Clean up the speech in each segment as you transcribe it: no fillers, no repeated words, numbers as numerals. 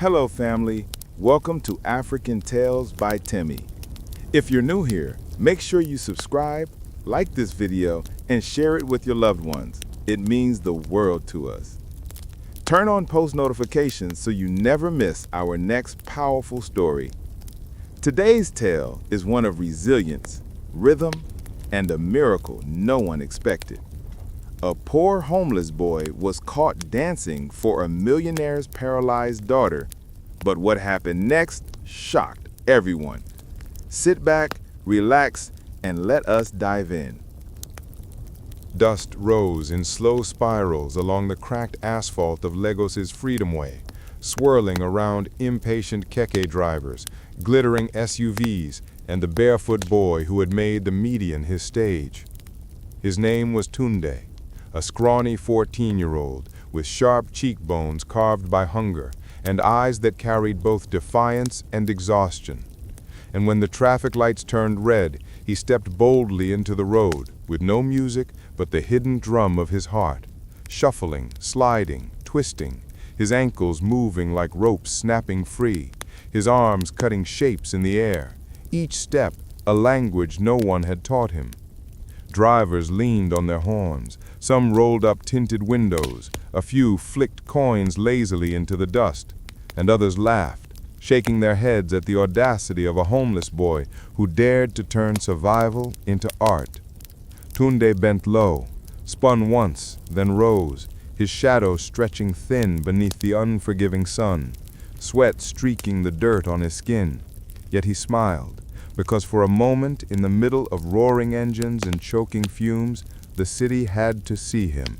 Hello family, welcome to African Tales by Timmy. If you're new here, make sure you subscribe, like this video, and share it with your loved ones. It means the world to us. Turn on post notifications so you never miss our next powerful story. Today's tale is one of resilience, rhythm, and a miracle no one expected. A poor homeless boy was caught dancing for a millionaire's paralyzed daughter, but what happened next shocked everyone. Sit back, relax, and let us dive in. Dust rose in slow spirals along the cracked asphalt of Lagos's Freedom Way, swirling around impatient keke drivers, glittering SUVs, and the barefoot boy who had made the median his stage. His name was Tunde, a scrawny 14-year-old with sharp cheekbones carved by hunger and eyes that carried both defiance and exhaustion. And when the traffic lights turned red, he stepped boldly into the road with no music but the hidden drum of his heart, shuffling, sliding, twisting, his ankles moving like ropes snapping free, his arms cutting shapes in the air, each step a language no one had taught him. Drivers leaned on their horns, some rolled up tinted windows, a few flicked coins lazily into the dust, and others laughed, shaking their heads at the audacity of a homeless boy who dared to turn survival into art. Tunde bent low, spun once, then rose, his shadow stretching thin beneath the unforgiving sun, sweat streaking the dirt on his skin. Yet he smiled, because for a moment in the middle of roaring engines and choking fumes, the city had to see him.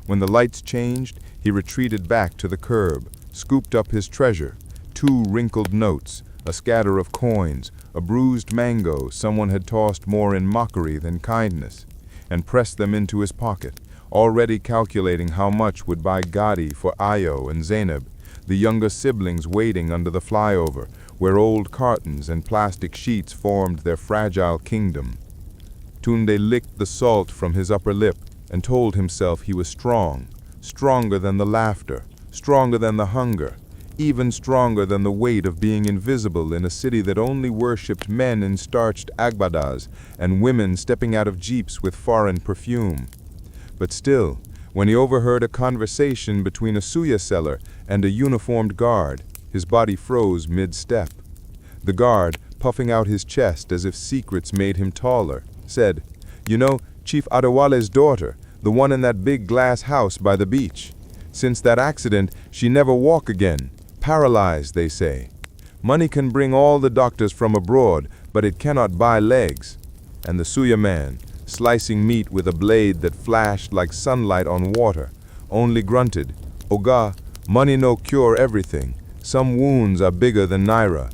When the lights changed, he retreated back to the curb, scooped up his treasure, 2 wrinkled notes, a scatter of coins, a bruised mango someone had tossed more in mockery than kindness, and pressed them into his pocket, already calculating how much would buy Gadi for Ayo and Zainab, the younger siblings waiting under the flyover, where old cartons and plastic sheets formed their fragile kingdom. Tunde licked the salt from his upper lip and told himself he was strong, stronger than the laughter, stronger than the hunger, even stronger than the weight of being invisible in a city that only worshipped men in starched agbadas and women stepping out of jeeps with foreign perfume. But still, when he overheard a conversation between a suya seller and a uniformed guard, his body froze mid-step. The guard, puffing out his chest as if secrets made him taller, said, "You know, Chief Adewale's daughter, the one in that big glass house by the beach. Since that accident, she never walk again. Paralyzed, they say. Money can bring all the doctors from abroad, but it cannot buy legs." And the suya man, slicing meat with a blade that flashed like sunlight on water, only grunted, "Oga, money no cure everything. Some wounds are bigger than Naira."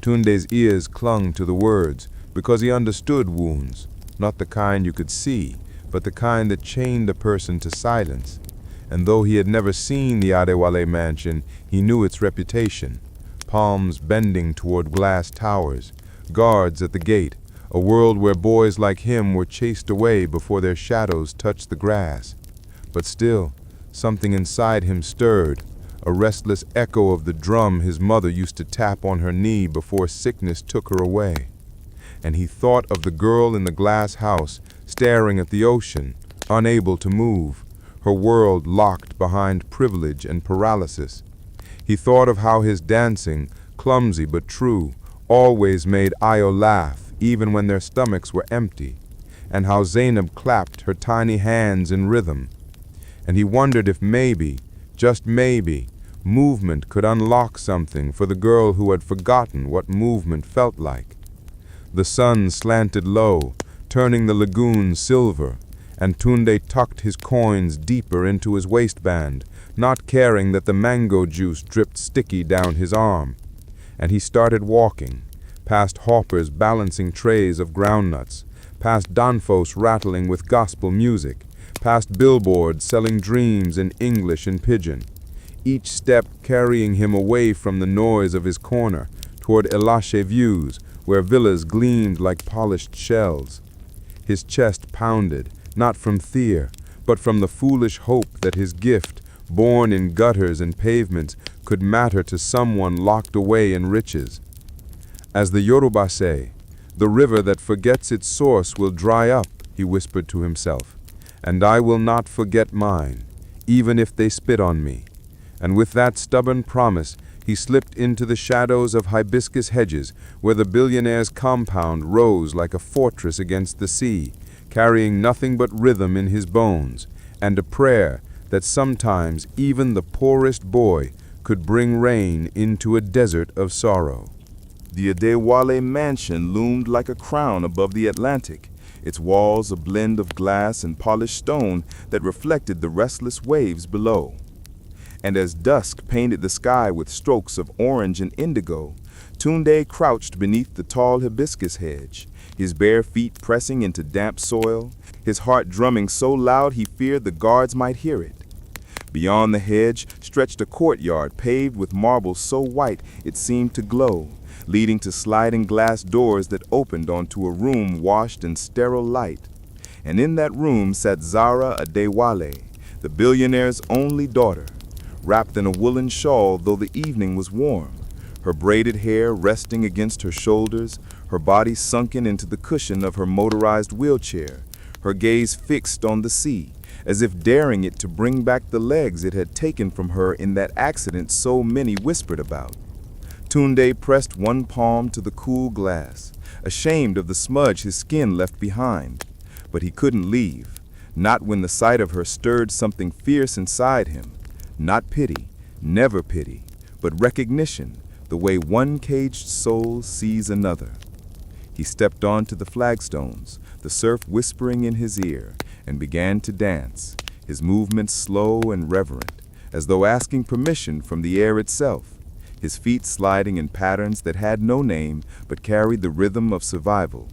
Tunde's ears clung to the words because he understood wounds, not the kind you could see, but the kind that chained a person to silence. And though he had never seen the Adewale mansion, he knew its reputation. Palms bending toward glass towers, guards at the gate, a world where boys like him were chased away before their shadows touched the grass. But still, something inside him stirred, a restless echo of the drum his mother used to tap on her knee before sickness took her away. And he thought of the girl in the glass house, staring at the ocean, unable to move, her world locked behind privilege and paralysis. He thought of how his dancing, clumsy but true, always made Ayo laugh even when their stomachs were empty, and how Zainab clapped her tiny hands in rhythm. And he wondered if maybe, just maybe, movement could unlock something for the girl who had forgotten what movement felt like. The sun slanted low, turning the lagoon silver, and Tunde tucked his coins deeper into his waistband, not caring that the mango juice dripped sticky down his arm. And he started walking, past hawkers balancing trays of groundnuts, past danfos rattling with gospel music, past billboards selling dreams in English and pidgin, each step carrying him away from the noise of his corner, toward Elashe views, where villas gleamed like polished shells. His chest pounded, not from fear, but from the foolish hope that his gift, born in gutters and pavements, could matter to someone locked away in riches. As the Yoruba say, "The river that forgets its source will dry up," he whispered to himself, "and I will not forget mine, even if they spit on me." And with that stubborn promise, he slipped into the shadows of hibiscus hedges, where the billionaire's compound rose like a fortress against the sea, carrying nothing but rhythm in his bones, and a prayer that sometimes even the poorest boy could bring rain into a desert of sorrow. The Adewale mansion loomed like a crown above the Atlantic, its walls a blend of glass and polished stone that reflected the restless waves below. And as dusk painted the sky with strokes of orange and indigo, Tunde crouched beneath the tall hibiscus hedge, his bare feet pressing into damp soil, his heart drumming so loud he feared the guards might hear it. Beyond the hedge stretched a courtyard paved with marble so white it seemed to glow, leading to sliding glass doors that opened onto a room washed in sterile light. And in that room sat Zara Adewale, the billionaire's only daughter, wrapped in a woolen shawl though the evening was warm, her braided hair resting against her shoulders, her body sunken into the cushion of her motorized wheelchair, her gaze fixed on the sea, as if daring it to bring back the legs it had taken from her in that accident so many whispered about. Tunde pressed one palm to the cool glass, ashamed of the smudge his skin left behind. But he couldn't leave, not when the sight of her stirred something fierce inside him. Not pity, never pity, but recognition, the way one caged soul sees another. He stepped onto the flagstones, the surf whispering in his ear, and began to dance, his movements slow and reverent, as though asking permission from the air itself, his feet sliding in patterns that had no name but carried the rhythm of survival,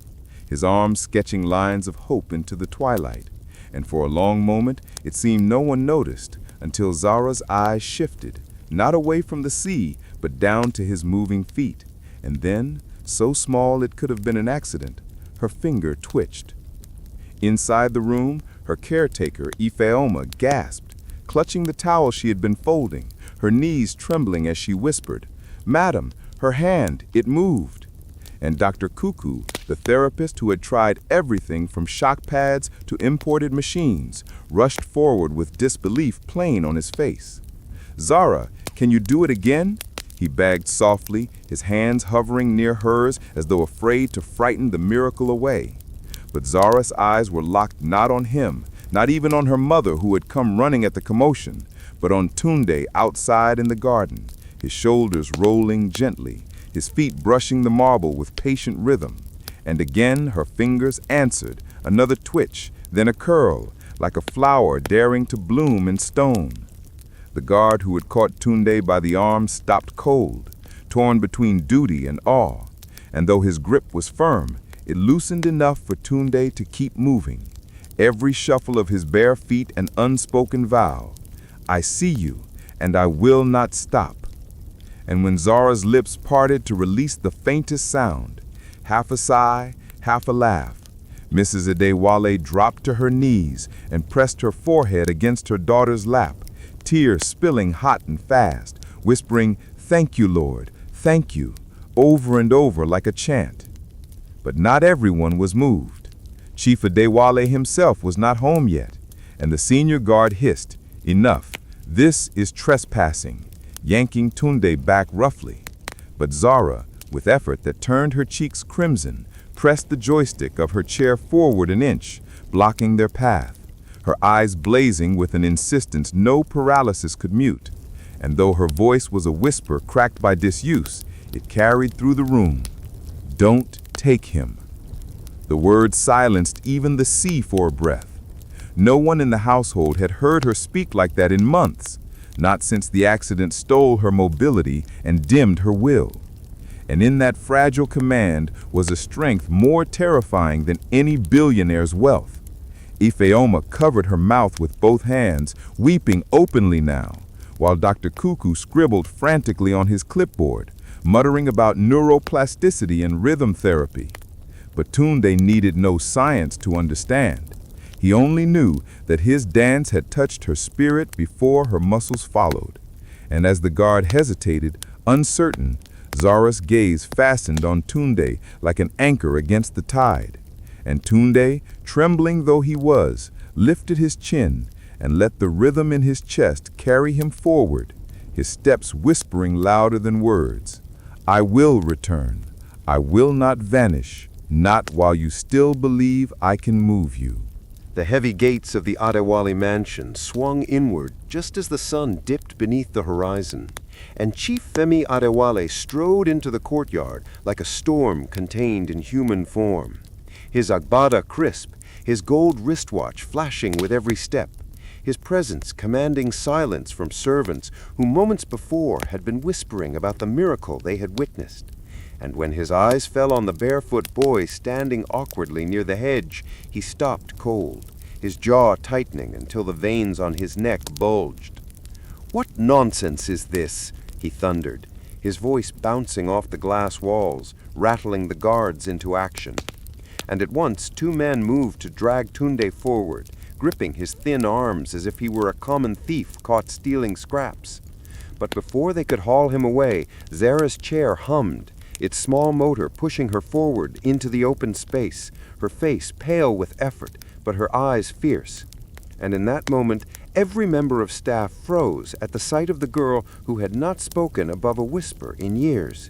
his arms sketching lines of hope into the twilight. And for a long moment it seemed no one noticed, until Zara's eyes shifted, not away from the sea, but down to his moving feet. And then, so small it could have been an accident, her finger twitched. Inside the room, her caretaker, Ifeoma, gasped, clutching the towel she had been folding, her knees trembling as she whispered, "Madam, her hand, it moved." And Dr. Cuckoo, the therapist who had tried everything from shock pads to imported machines, rushed forward with disbelief plain on his face. "Zara, can you do it again?" he begged softly, his hands hovering near hers as though afraid to frighten the miracle away. But Zara's eyes were locked not on him, not even on her mother who had come running at the commotion, but on Tunde outside in the garden, his shoulders rolling gently, his feet brushing the marble with patient rhythm. And again her fingers answered, another twitch, then a curl, like a flower daring to bloom in stone. The guard who had caught Tunde by the arm stopped cold, torn between duty and awe, and though his grip was firm, it loosened enough for Tunde to keep moving, every shuffle of his bare feet an unspoken vow, "I see you, and I will not stop." And when Zara's lips parted to release the faintest sound, half a sigh, half a laugh, Mrs. Adewale dropped to her knees and pressed her forehead against her daughter's lap, tears spilling hot and fast, whispering, "Thank you, Lord, thank you," over and over like a chant. But not everyone was moved. Chief Adewale himself was not home yet, and the senior guard hissed, "Enough, this is trespassing," yanking Tunde back roughly. But Zara, with effort that turned her cheeks crimson, pressed the joystick of her chair forward an inch, blocking their path, her eyes blazing with an insistence no paralysis could mute. And though her voice was a whisper cracked by disuse, it carried through the room. "Don't take him." The word silenced even the sea for a breath. No one in the household had heard her speak like that in months, not since the accident stole her mobility and dimmed her will. And in that fragile command was a strength more terrifying than any billionaire's wealth. Ifeoma covered her mouth with both hands, weeping openly now, while Dr. Cuckoo scribbled frantically on his clipboard, muttering about neuroplasticity and rhythm therapy. But Tunde needed no science to understand. He only knew that his dance had touched her spirit before her muscles followed. And as the guard hesitated, uncertain, Zara's gaze fastened on Tunde like an anchor against the tide. And Tunde, trembling though he was, lifted his chin and let the rhythm in his chest carry him forward, his steps whispering louder than words. I will return. I will not vanish, not while you still believe I can move you. The heavy gates of the Adewale mansion swung inward just as the sun dipped beneath the horizon, and Chief Femi Adewale strode into the courtyard like a storm contained in human form. His agbada crisp, his gold wristwatch flashing with every step, his presence commanding silence from servants who moments before had been whispering about the miracle they had witnessed. And when his eyes fell on the barefoot boy standing awkwardly near the hedge, he stopped cold, his jaw tightening until the veins on his neck bulged. "What nonsense is this?" he thundered, his voice bouncing off the glass walls, rattling the guards into action. And at once 2 men moved to drag Tunde forward, gripping his thin arms as if he were a common thief caught stealing scraps. But before they could haul him away, Zara's chair hummed, its small motor pushing her forward into the open space, her face pale with effort, but her eyes fierce. And in that moment, every member of staff froze at the sight of the girl who had not spoken above a whisper in years.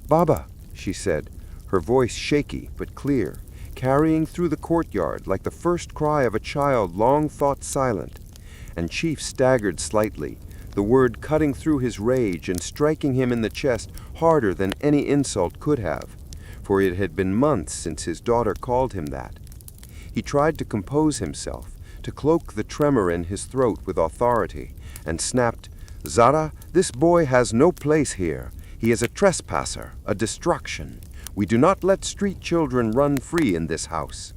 "Baba," she said, her voice shaky but clear, carrying through the courtyard like the first cry of a child long thought silent. And Chief staggered slightly, the word cutting through his rage and striking him in the chest harder than any insult could have, for it had been months since his daughter called him that. He tried to compose himself, to cloak the tremor in his throat with authority, and snapped, "Zara, this boy has no place here. He is a trespasser, a distraction. We do not let street children run free in this house."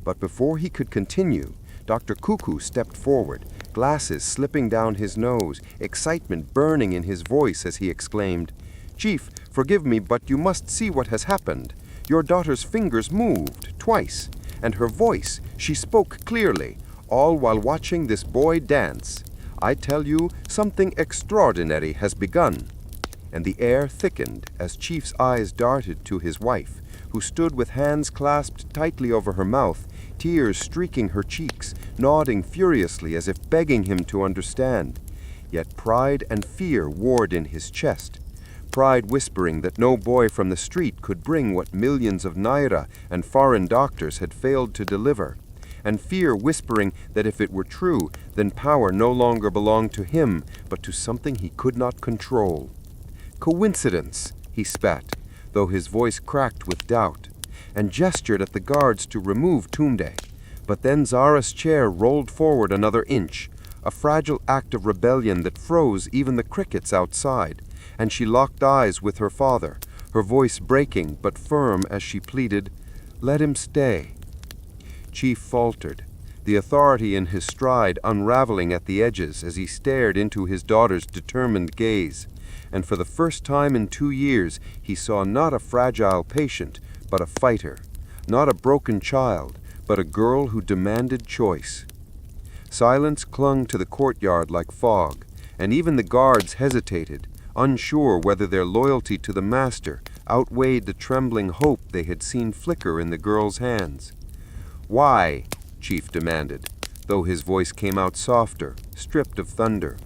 But before he could continue, Dr. Cuckoo stepped forward, glasses slipping down his nose, excitement burning in his voice as he exclaimed, "Chief, forgive me, but you must see what has happened. Your daughter's fingers moved, twice, and her voice, she spoke clearly, all while watching this boy dance. I tell you, something extraordinary has begun." And the air thickened as Chief's eyes darted to his wife, who stood with hands clasped tightly over her mouth, tears streaking her cheeks, nodding furiously as if begging him to understand. Yet pride and fear warred in his chest. Pride whispering that no boy from the street could bring what millions of naira and foreign doctors had failed to deliver, and fear whispering that if it were true, then power no longer belonged to him, but to something he could not control. "Coincidence," he spat, though his voice cracked with doubt, and gestured at the guards to remove Tunde. But then Zara's chair rolled forward another inch, a fragile act of rebellion that froze even the crickets outside, and she locked eyes with her father, her voice breaking but firm as she pleaded, "Let him stay." Chief faltered, the authority in his stride unraveling at the edges as he stared into his daughter's determined gaze. And for the first time in 2 years, he saw not a fragile patient, but a fighter, not a broken child, but a girl who demanded choice. Silence clung to the courtyard like fog, and even the guards hesitated, unsure whether their loyalty to the master outweighed the trembling hope they had seen flicker in the girl's hands. "Why?" Chief demanded, though his voice came out softer, stripped of thunder.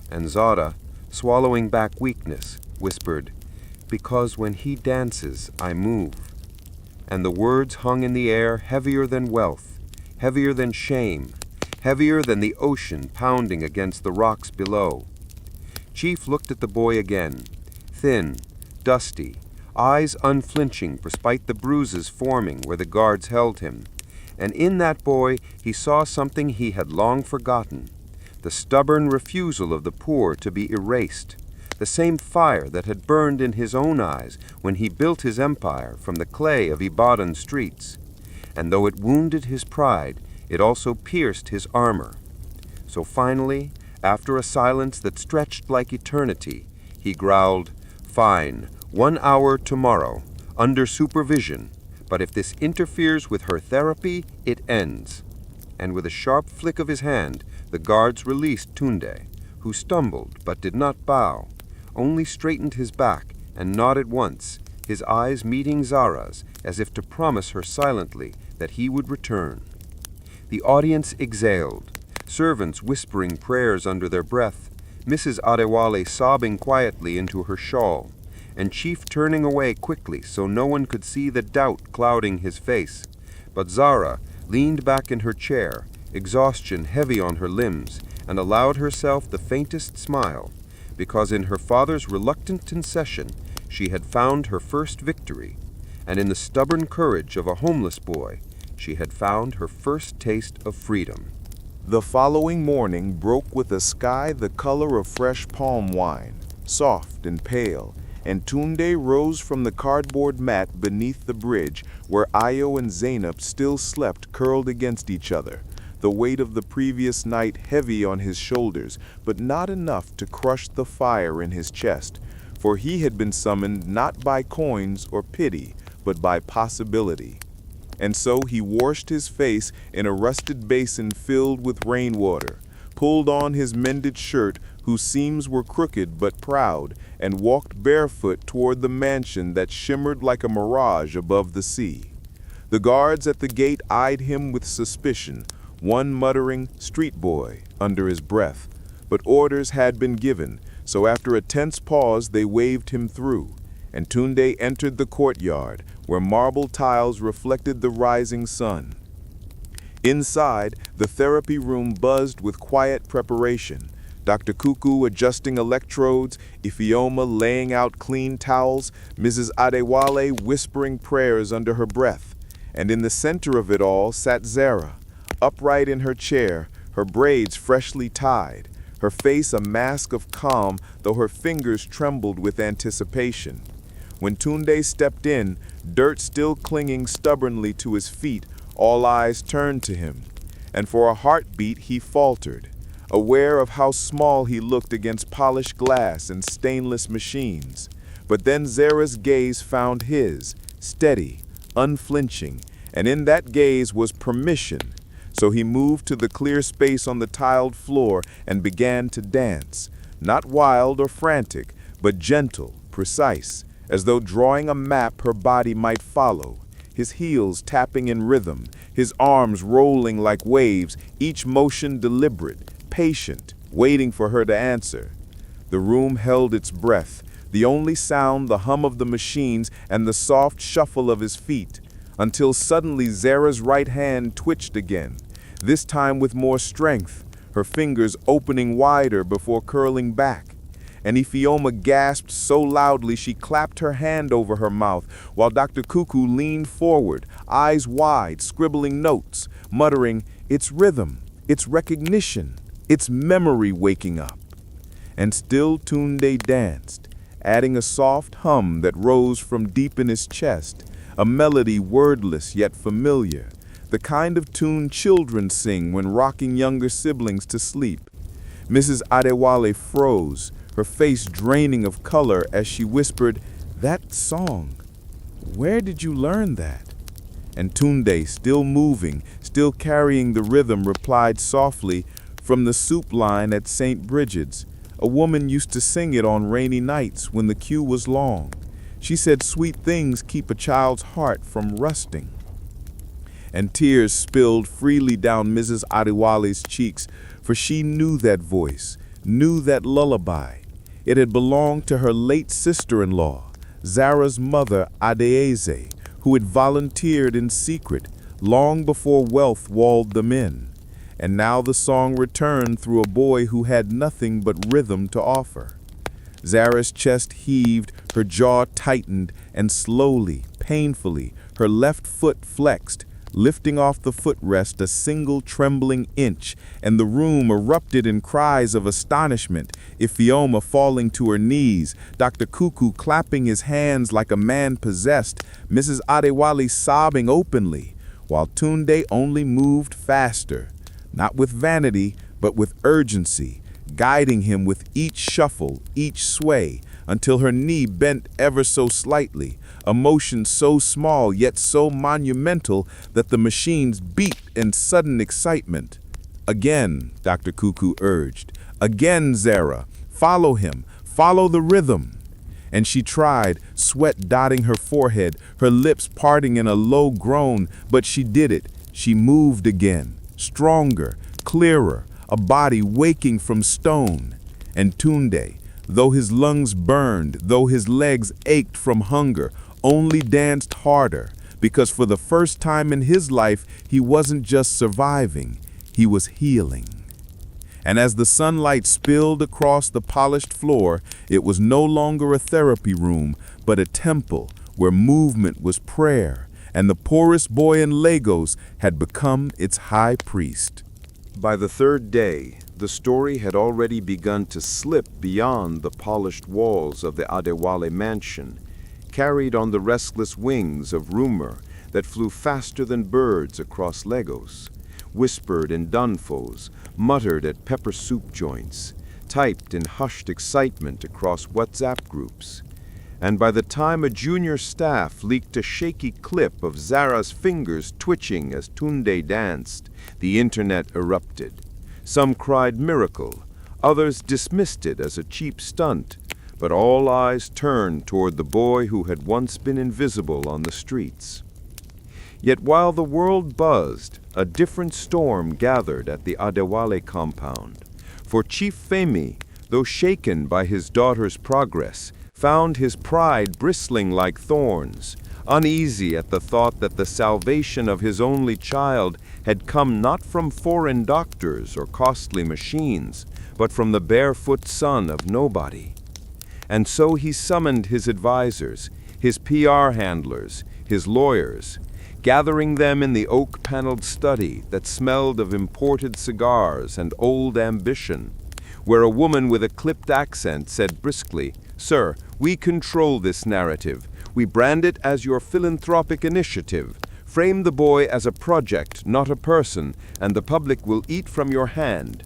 And Zara, swallowing back weakness, whispered, "Because when he dances, I move." And the words hung in the air heavier than wealth, heavier than shame, heavier than the ocean pounding against the rocks below. Chief looked at the boy again, thin, dusty, eyes unflinching despite the bruises forming where the guards held him. And in that boy he saw something he had long forgotten, the stubborn refusal of the poor to be erased, the same fire that had burned in his own eyes when he built his empire from the clay of Ibadan streets. And though it wounded his pride, it also pierced his armor. So finally, after a silence that stretched like eternity, he growled, "Fine, 1 hour tomorrow, under supervision, but if this interferes with her therapy, it ends." and with a sharp flick of his hand, the guards released Tunde, who stumbled but did not bow, only straightened his back and nodded once, his eyes meeting Zara's as if to promise her silently that he would return. The audience exhaled, servants whispering prayers under their breath, Mrs. Adewale sobbing quietly into her shawl, and Chief turning away quickly so no one could see the doubt clouding his face. But Zara leaned back in her chair, exhaustion heavy on her limbs, and allowed herself the faintest smile, because in her father's reluctant concession she had found her first victory, and in the stubborn courage of a homeless boy she had found her first taste of freedom. The following morning broke with a sky the color of fresh palm wine, soft and pale, and Tunde rose from the cardboard mat beneath the bridge where Ayo and Zainab still slept curled against each other, the weight of the previous night heavy on his shoulders, but not enough to crush the fire in his chest, for he had been summoned not by coins or pity, but by possibility. And so he washed his face in a rusted basin filled with rainwater, pulled on his mended shirt whose seams were crooked but proud, and walked barefoot toward the mansion that shimmered like a mirage above the sea. The guards at the gate eyed him with suspicion, one muttering, "Street boy," under his breath. But orders had been given, so after a tense pause they waved him through, and Tunde entered the courtyard, where marble tiles reflected the rising sun. Inside, the therapy room buzzed with quiet preparation. Dr. Kuku adjusting electrodes, Ifeoma laying out clean towels, Mrs. Adewale whispering prayers under her breath. And in the center of it all sat Zara, upright in her chair, her braids freshly tied, her face a mask of calm, though her fingers trembled with anticipation. When Tunde stepped in, dirt still clinging stubbornly to his feet, all eyes turned to him. And for a heartbeat he faltered, aware of how small he looked against polished glass and stainless machines. But then Zara's gaze found his, steady, unflinching, and in that gaze was permission. So he moved to the clear space on the tiled floor and began to dance, not wild or frantic, but gentle, precise, as though drawing a map her body might follow, his heels tapping in rhythm, his arms rolling like waves, each motion deliberate, patient, waiting for her to answer. The room held its breath, the only sound the hum of the machines and the soft shuffle of his feet, until suddenly Zara's right hand twitched again, this time with more strength, her fingers opening wider before curling back. And Ifeoma gasped so loudly she clapped her hand over her mouth, while Dr. Kuku leaned forward, eyes wide, scribbling notes, muttering, "It's rhythm, it's recognition, it's memory waking up." And still Tunde danced, adding a soft hum that rose from deep in his chest, a melody wordless yet familiar, the kind of tune children sing when rocking younger siblings to sleep. Mrs. Adewale froze, her face draining of color as she whispered, "That song, where did you learn that?" And Tunde, still moving, still carrying the rhythm, replied softly, "From the soup line at St. Bridget's. A woman used to sing it on rainy nights when the queue was long. She said sweet things keep a child's heart from rusting." And tears spilled freely down Mrs. Adewale's cheeks, for she knew that voice, knew that lullaby. It had belonged to her late sister-in-law, Zara's mother, Adeeze, who had volunteered in secret long before wealth walled them in. And now the song returned through a boy who had nothing but rhythm to offer. Zara's chest heaved, her jaw tightened, and slowly, painfully, her left foot flexed, lifting off the footrest a single trembling inch, and the room erupted in cries of astonishment, Ifeoma falling to her knees, Dr. Kuku clapping his hands like a man possessed, Mrs. Adewale sobbing openly, while Tunde only moved faster, not with vanity, but with urgency, guiding him with each shuffle, each sway, until her knee bent ever so slightly, a motion so small yet so monumental that the machines beat in sudden excitement. "Again," Dr. Cuckoo urged. "Again, Zara. Follow him. Follow the rhythm." And she tried, sweat dotting her forehead, her lips parting in a low groan, but she did it. She moved again, stronger, clearer, a body waking from stone. And Tunde, though his lungs burned, though his legs ached from hunger, only danced harder, because for the first time in his life, he wasn't just surviving, he was healing. And as the sunlight spilled across the polished floor, it was no longer a therapy room, but a temple where movement was prayer, and the poorest boy in Lagos had become its high priest. By the third day, the story had already begun to slip beyond the polished walls of the Adewale mansion, carried on the restless wings of rumor that flew faster than birds across Lagos, whispered in dunfos, muttered at pepper soup joints, typed in hushed excitement across WhatsApp groups. And by the time a junior staff leaked a shaky clip of Zara's fingers twitching as Tunde danced, the internet erupted. Some cried miracle, others dismissed it as a cheap stunt, but all eyes turned toward the boy who had once been invisible on the streets. Yet while the world buzzed, a different storm gathered at the Adewale compound. For Chief Femi, though shaken by his daughter's progress, found his pride bristling like thorns, uneasy at the thought that the salvation of his only child had come not from foreign doctors or costly machines, but from the barefoot son of nobody. And so he summoned his advisors, his PR handlers, his lawyers, gathering them in the oak-paneled study that smelled of imported cigars and old ambition, where a woman with a clipped accent said briskly, "Sir, we control this narrative. We brand it as your philanthropic initiative. Frame the boy as a project, not a person, and the public will eat from your hand."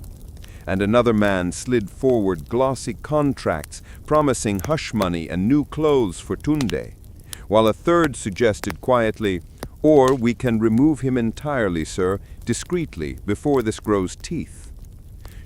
And another man slid forward glossy contracts promising hush money and new clothes for Tunde, while a third suggested quietly, "Or we can remove him entirely, sir, discreetly, before this grows teeth."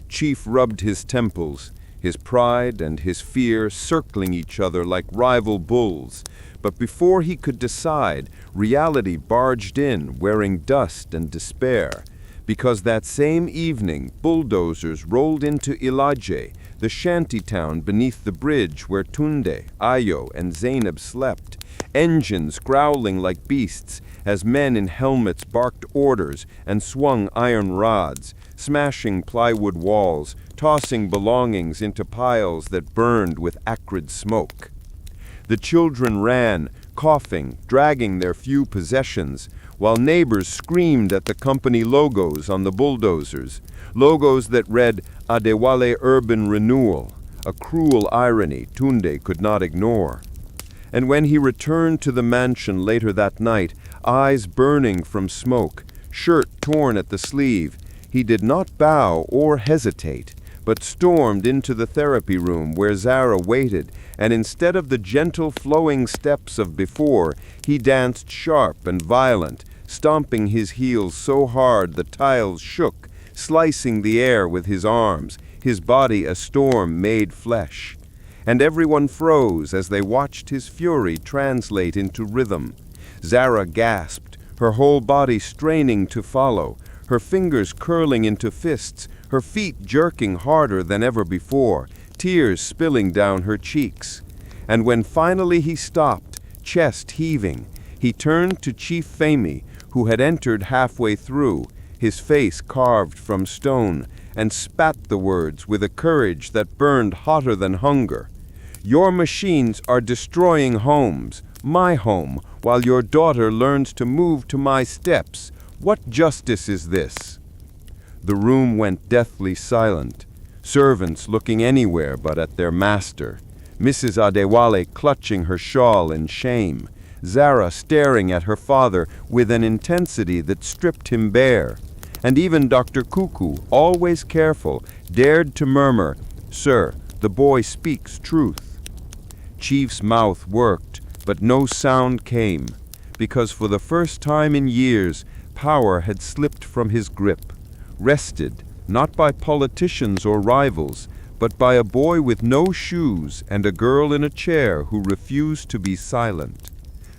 Chief rubbed his temples, his pride and his fear circling each other like rival bulls, but before he could decide, reality barged in wearing dust and despair, because that same evening bulldozers rolled into Ilaje, the shanty town beneath the bridge where Tunde, Ayo, and Zainab slept, engines growling like beasts as men in helmets barked orders and swung iron rods, smashing plywood walls, tossing belongings into piles that burned with acrid smoke. The children ran, coughing, dragging their few possessions, while neighbors screamed at the company logos on the bulldozers, logos that read Adewale Urban Renewal, a cruel irony Tunde could not ignore. And when he returned to the mansion later that night, eyes burning from smoke, shirt torn at the sleeve, he did not bow or hesitate, but stormed into the therapy room where Zara waited, and instead of the gentle flowing steps of before, he danced sharp and violent, stomping his heels so hard the tiles shook, slicing the air with his arms, his body a storm made flesh. And everyone froze as they watched his fury translate into rhythm. Zara gasped, her whole body straining to follow, her fingers curling into fists, her feet jerking harder than ever before, tears spilling down her cheeks. And when finally he stopped, chest heaving, he turned to Chief Femi, who had entered halfway through, his face carved from stone, and spat the words with a courage that burned hotter than hunger. "Your machines are destroying homes, my home, while your daughter learns to move to my steps. What justice is this?" The room went deathly silent, servants looking anywhere but at their master, Mrs. Adewale clutching her shawl in shame, Zara staring at her father with an intensity that stripped him bare, and even Dr. Cuckoo, always careful, dared to murmur, "Sir, the boy speaks truth." chief's mouth worked, but no sound came, because for the first time in years, power had slipped from his grip, wrested not by politicians or rivals, but by a boy with no shoes and a girl in a chair who refused to be silent.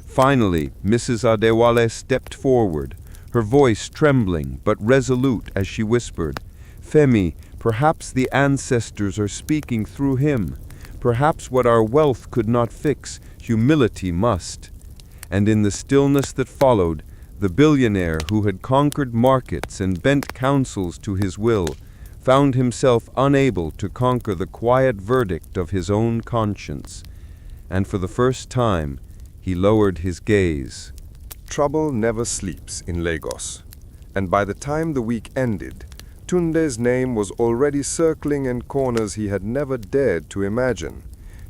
Finally, Mrs. Adewale stepped forward, her voice trembling but resolute as she whispered, "Femi, perhaps the ancestors are speaking through him. Perhaps what our wealth could not fix, humility must." And in the stillness that followed, the billionaire who had conquered markets and bent councils to his will found himself unable to conquer the quiet verdict of his own conscience. And for the first time, he lowered his gaze. Trouble never sleeps in Lagos, and by the time the week ended, Tunde's name was already circling in corners he had never dared to imagine.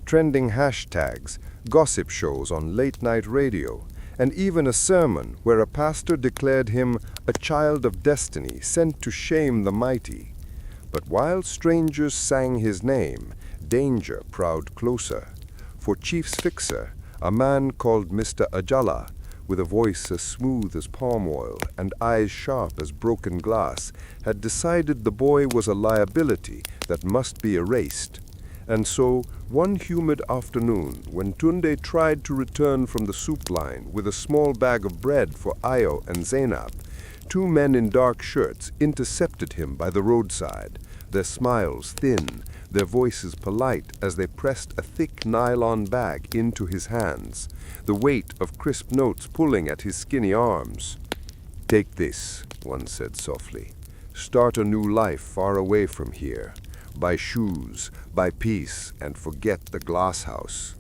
Trending hashtags, gossip shows on late-night radio, and even a sermon where a pastor declared him a child of destiny sent to shame the mighty. But while strangers sang his name, danger prowled closer. For Chief's fixer, a man called Mr. Ajala, with a voice as smooth as palm oil and eyes sharp as broken glass, had decided the boy was a liability that must be erased. And so, one humid afternoon, when Tunde tried to return from the soup line with a small bag of bread for Ayo and Zainab, two men in dark shirts intercepted him by the roadside, their smiles thin, their voices polite as they pressed a thick nylon bag into his hands, the weight of crisp notes pulling at his skinny arms. "Take this," one said softly. "Start a new life far away from here. Buy shoes, buy peace, and forget the glass house."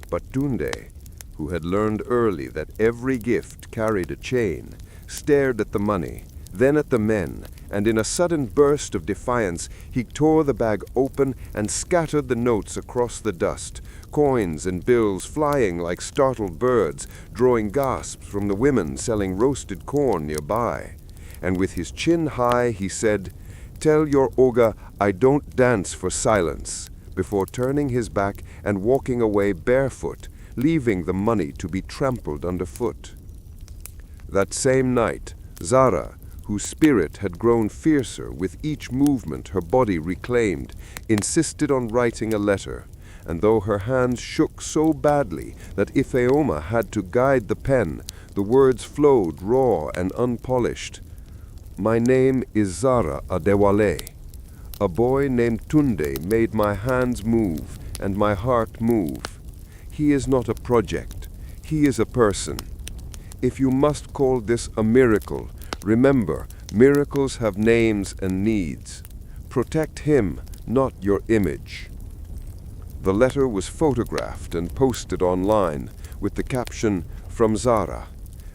But Tunde, who had learned early that every gift carried a chain, stared at the money, then at the men, and in a sudden burst of defiance, he tore the bag open and scattered the notes across the dust, coins and bills flying like startled birds, drawing gasps from the women selling roasted corn nearby. And with his chin high, he said, "Tell your Oga I don't dance for silence," before turning his back and walking away barefoot, leaving the money to be trampled underfoot. That same night, Zara, whose spirit had grown fiercer with each movement her body reclaimed, insisted on writing a letter, and though her hands shook so badly that Ifeoma had to guide the pen, the words flowed raw and unpolished. "My name is Zara Adewale. A boy named Tunde made my hands move and my heart move. He is not a project. He is a person. If you must call this a miracle, remember, miracles have names and needs. Protect him, not your image." The letter was photographed and posted online with the caption, "From Zara,"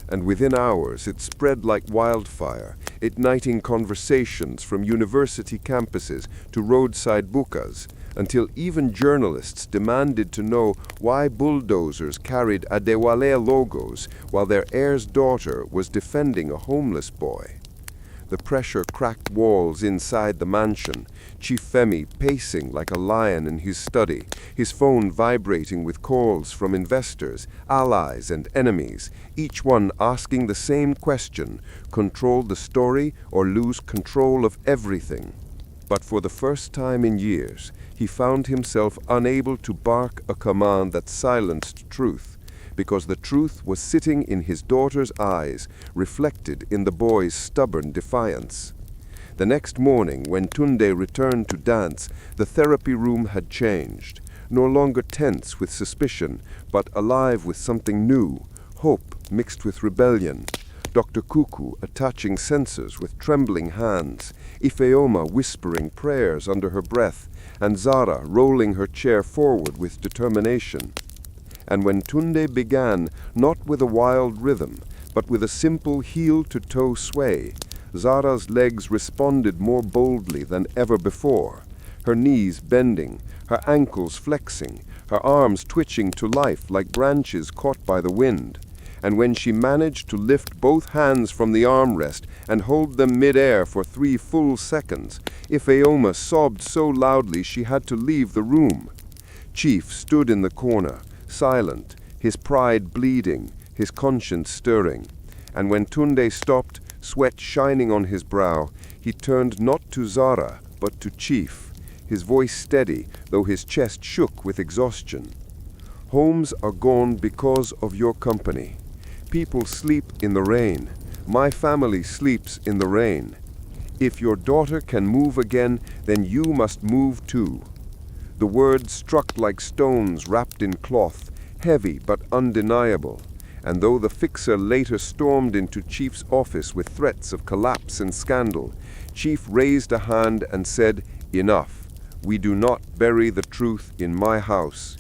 and within hours it spread like wildfire, igniting conversations from university campuses to roadside bukas, until even journalists demanded to know why bulldozers carried Adewale logos while their heir's daughter was defending a homeless boy. The pressure cracked walls inside the mansion, Chief Femi pacing like a lion in his study, his phone vibrating with calls from investors, allies, and enemies, each one asking the same question: control the story or lose control of everything. But for the first time in years, he found himself unable to bark a command that silenced truth, because the truth was sitting in his daughter's eyes, reflected in the boy's stubborn defiance. The next morning, when Tunde returned to dance, the therapy room had changed, no longer tense with suspicion, but alive with something new, hope mixed with rebellion. Dr. Kuku attaching sensors with trembling hands, Ifeoma whispering prayers under her breath, and Zara rolling her chair forward with determination. And when Tunde began, not with a wild rhythm, but with a simple heel-to-toe sway, Zara's legs responded more boldly than ever before, her knees bending, her ankles flexing, her arms twitching to life like branches caught by the wind. And when she managed to lift both hands from the armrest and hold them mid-air for 3 full seconds, Ifeoma sobbed so loudly she had to leave the room. Chief stood in the corner, silent, his pride bleeding, his conscience stirring. And when Tunde stopped, sweat shining on his brow, he turned not to Zara, but to Chief, his voice steady, though his chest shook with exhaustion. Homes are gone because of your company. People sleep in the rain. My family sleeps in the rain. If your daughter can move again, then you must move too. The words struck like stones wrapped in cloth, heavy but undeniable. And though the fixer later stormed into Chief's office with threats of collapse and scandal, Chief raised a hand and said, "Enough. We do not bury the truth in my house."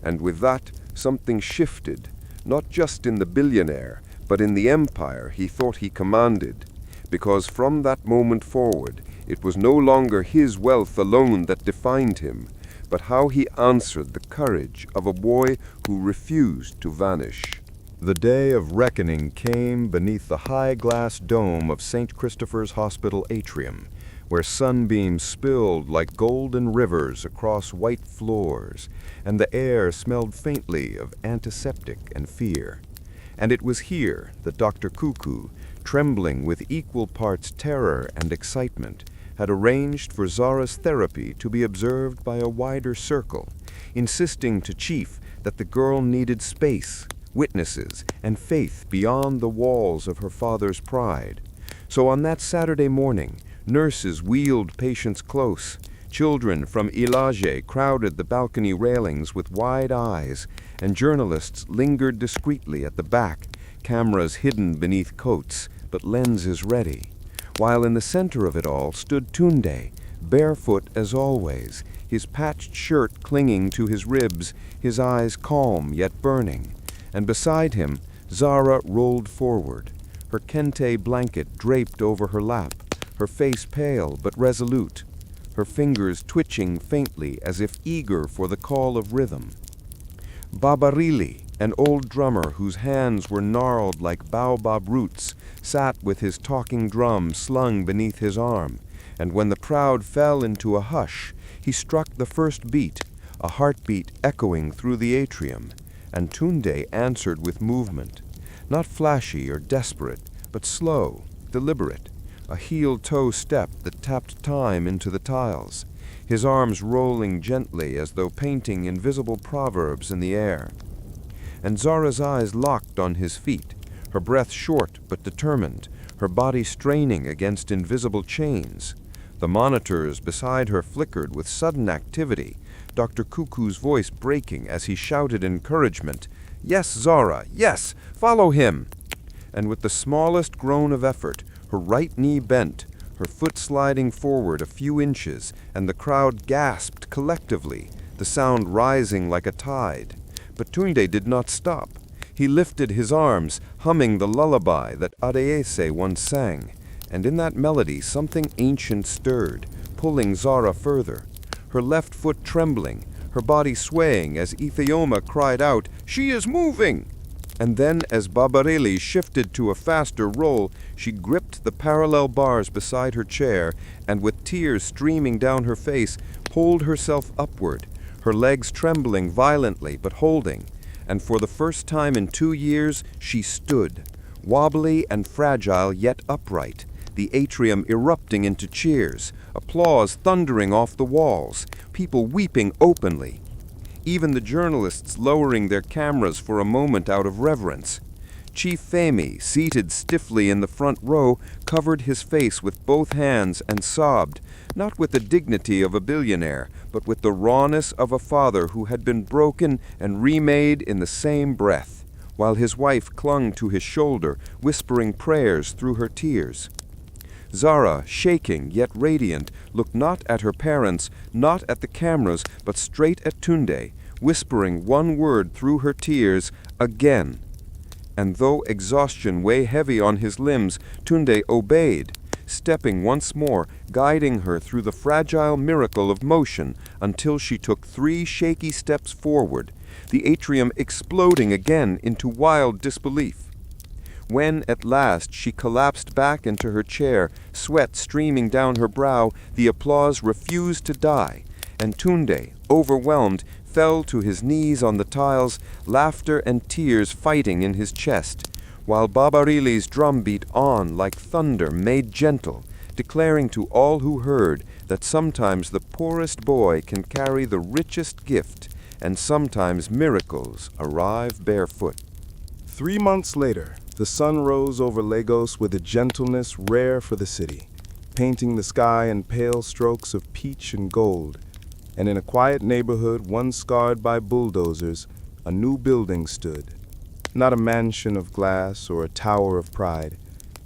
And with that, something shifted, not just in the billionaire, but in the empire he thought he commanded. Because from that moment forward, it was no longer his wealth alone that defined him, but how he answered the courage of a boy who refused to vanish. The day of reckoning came beneath the high glass dome of St. Christopher's Hospital atrium, where sunbeams spilled like golden rivers across white floors, and the air smelled faintly of antiseptic and fear. And it was here that Dr. Cuckoo, trembling with equal parts terror and excitement, had arranged for Zara's therapy to be observed by a wider circle, insisting to Chief that the girl needed space, witnesses, and faith beyond the walls of her father's pride. So on that Saturday morning, nurses wheeled patients close. Children from Ilaje crowded the balcony railings with wide eyes, and journalists lingered discreetly at the back, cameras hidden beneath coats, but lenses ready. While in the center of it all stood Tunde, barefoot as always, his patched shirt clinging to his ribs, his eyes calm yet burning. And beside him, Zara rolled forward, her kente blanket draped over her lap, her face pale but resolute, her fingers twitching faintly as if eager for the call of rhythm. Babarili, an old drummer whose hands were gnarled like baobab roots, sat with his talking drum slung beneath his arm, and when the crowd fell into a hush, he struck the first beat, a heartbeat echoing through the atrium, and Tunde answered with movement, not flashy or desperate, but slow, deliberate, a heel-toe step that tapped time into the tiles, his arms rolling gently as though painting invisible proverbs in the air. And Zara's eyes locked on his feet, her breath short but determined, her body straining against invisible chains. The monitors beside her flickered with sudden activity, Dr. Cuckoo's voice breaking as he shouted encouragement, "Yes, Zara, yes, follow him!" And with the smallest groan of effort, her right knee bent, her foot sliding forward a few inches, and the crowd gasped collectively, the sound rising like a tide. But Tunde did not stop. He lifted his arms, humming the lullaby that Adewale once sang, and in that melody something ancient stirred, pulling Zara further. Her left foot trembling, her body swaying as Ithioma cried out, "She is moving!" And then, as Babarili shifted to a faster roll, she gripped the parallel bars beside her chair and, with tears streaming down her face, pulled herself upward, her legs trembling violently but holding. And for the first time in 2 years, she stood, wobbly and fragile yet upright, the atrium erupting into cheers, applause thundering off the walls, people weeping openly. Even the journalists lowering their cameras for a moment out of reverence. Chief Femi, seated stiffly in the front row, covered his face with both hands and sobbed, not with the dignity of a billionaire, but with the rawness of a father who had been broken and remade in the same breath, while his wife clung to his shoulder, whispering prayers through her tears. Zara, shaking yet radiant, looked not at her parents, not at the cameras, but straight at Tunde, whispering one word through her tears, "Again." And though exhaustion weighed heavy on his limbs, Tunde obeyed, stepping once more, guiding her through the fragile miracle of motion until she took 3 shaky steps forward, the atrium exploding again into wild disbelief. When, at last, she collapsed back into her chair, sweat streaming down her brow, the applause refused to die, and Tunde, overwhelmed, fell to his knees on the tiles, laughter and tears fighting in his chest, while Babarili's drum beat on like thunder made gentle, declaring to all who heard that sometimes the poorest boy can carry the richest gift, and sometimes miracles arrive barefoot. 3 months later, the sun rose over Lagos with a gentleness rare for the city, painting the sky in pale strokes of peach and gold. And in a quiet neighborhood once scarred by bulldozers, a new building stood. Not a mansion of glass or a tower of pride,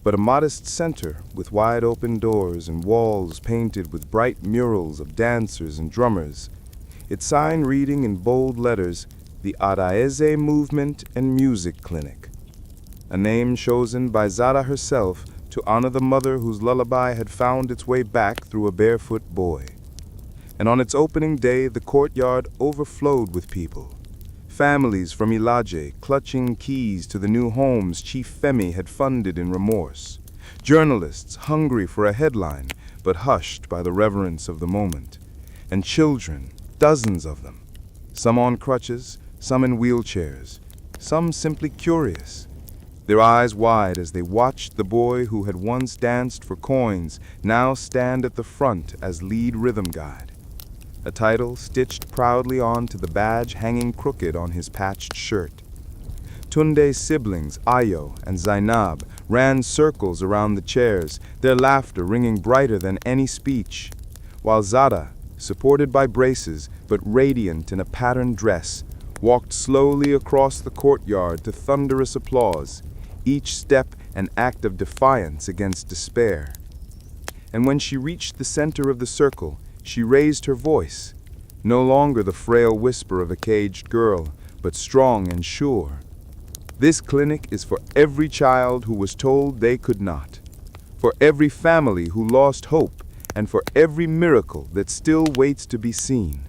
but a modest center with wide open doors and walls painted with bright murals of dancers and drummers. Its sign reading in bold letters, the Adaeze Movement and Music Clinic, a name chosen by Zara herself to honor the mother whose lullaby had found its way back through a barefoot boy. And on its opening day, the courtyard overflowed with people. Families from Ilaje clutching keys to the new homes Chief Femi had funded in remorse. Journalists hungry for a headline, but hushed by the reverence of the moment. And children, dozens of them. Some on crutches, some in wheelchairs, some simply curious. Their eyes wide as they watched the boy who had once danced for coins now stand at the front as lead rhythm guide. A title stitched proudly onto the badge hanging crooked on his patched shirt. Tunde's siblings, Ayo and Zainab, ran circles around the chairs, their laughter ringing brighter than any speech, while Zara, supported by braces but radiant in a patterned dress, walked slowly across the courtyard to thunderous applause, each step an act of defiance against despair. And when she reached the center of the circle, she raised her voice, no longer the frail whisper of a caged girl, but strong and sure. This clinic is for every child who was told they could not, for every family who lost hope, and for every miracle that still waits to be seen.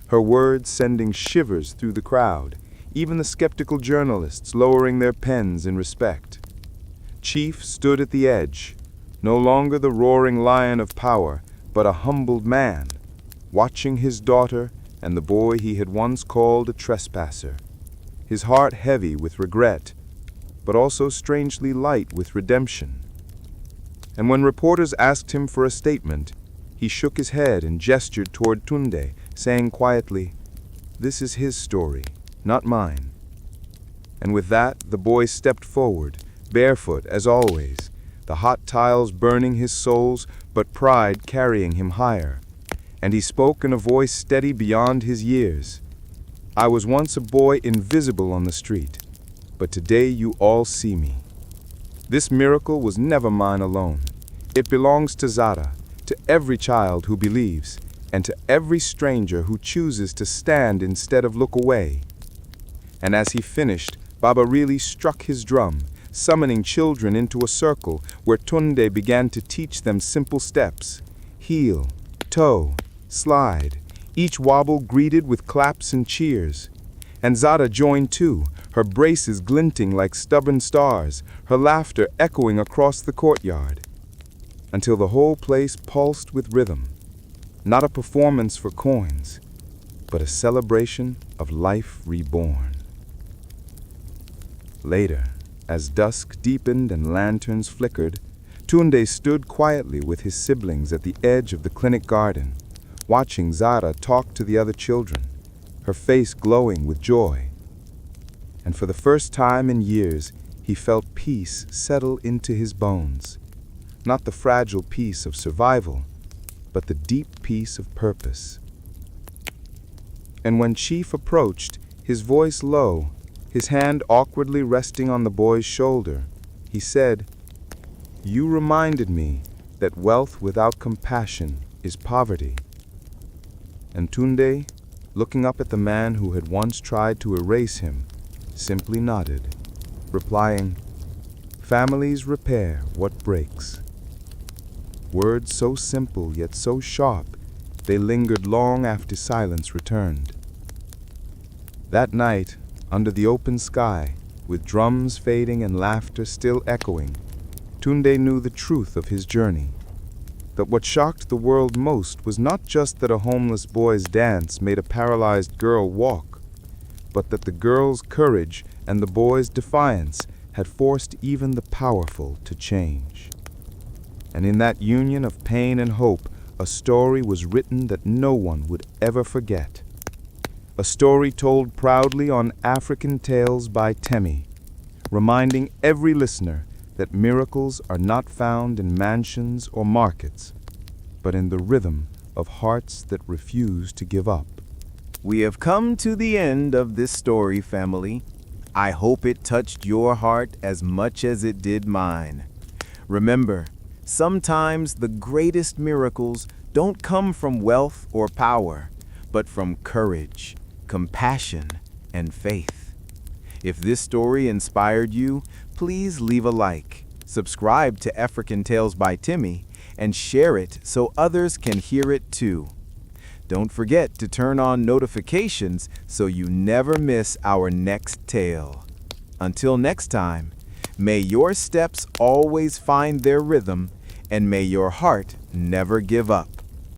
Her words sending shivers through the crowd, even the skeptical journalists lowering their pens in respect. Chief stood at the edge, no longer the roaring lion of power, but a humbled man, watching his daughter and the boy he had once called a trespasser, his heart heavy with regret, but also strangely light with redemption. And when reporters asked him for a statement, he shook his head and gestured toward Tunde, saying quietly, "This is his story, not mine." And with that, the boy stepped forward, barefoot as always, the hot tiles burning his soles, but pride carrying him higher. And he spoke in a voice steady beyond his years. "I was once a boy invisible on the street, but today you all see me. This miracle was never mine alone. It belongs to Zara, to every child who believes, and to every stranger who chooses to stand instead of look away." And as he finished, Babarili struck his drum, summoning children into a circle where Tunde began to teach them simple steps: heel, toe, slide, each wobble greeted with claps and cheers. And Zara joined too, her braces glinting like stubborn stars, her laughter echoing across the courtyard, until the whole place pulsed with rhythm, not a performance for coins, but a celebration of life reborn. Later, as dusk deepened and lanterns flickered, Tunde stood quietly with his siblings at the edge of the clinic garden, watching Zara talk to the other children, her face glowing with joy. And for the first time in years, he felt peace settle into his bones, not the fragile peace of survival, but the deep peace of purpose. And when Chief approached, his voice low, his hand awkwardly resting on the boy's shoulder, he said, "You reminded me that wealth without compassion is poverty." And Tunde, looking up at the man who had once tried to erase him, simply nodded, replying, "Families repair what breaks." Words so simple yet so sharp, they lingered long after silence returned. That night, under the open sky, with drums fading and laughter still echoing, Tunde knew the truth of his journey. that what shocked the world most was not just that a homeless boy's dance made a paralyzed girl walk, but that the girl's courage and the boy's defiance had forced even the powerful to change. And in that union of pain and hope, a story was written that no one would ever forget. A story told proudly on African Tales by Temi, reminding every listener that miracles are not found in mansions or markets, but in the rhythm of hearts that refuse to give up. We have come to the end of this story, family. I hope it touched your heart as much as it did mine. Remember, sometimes the greatest miracles don't come from wealth or power, but from courage, compassion, and faith. If this story inspired you, please leave a like, subscribe to African Tales by Temi, and share it so others can hear it too. Don't forget to turn on notifications so you never miss our next tale. Until next time, may your steps always find their rhythm, and may your heart never give up.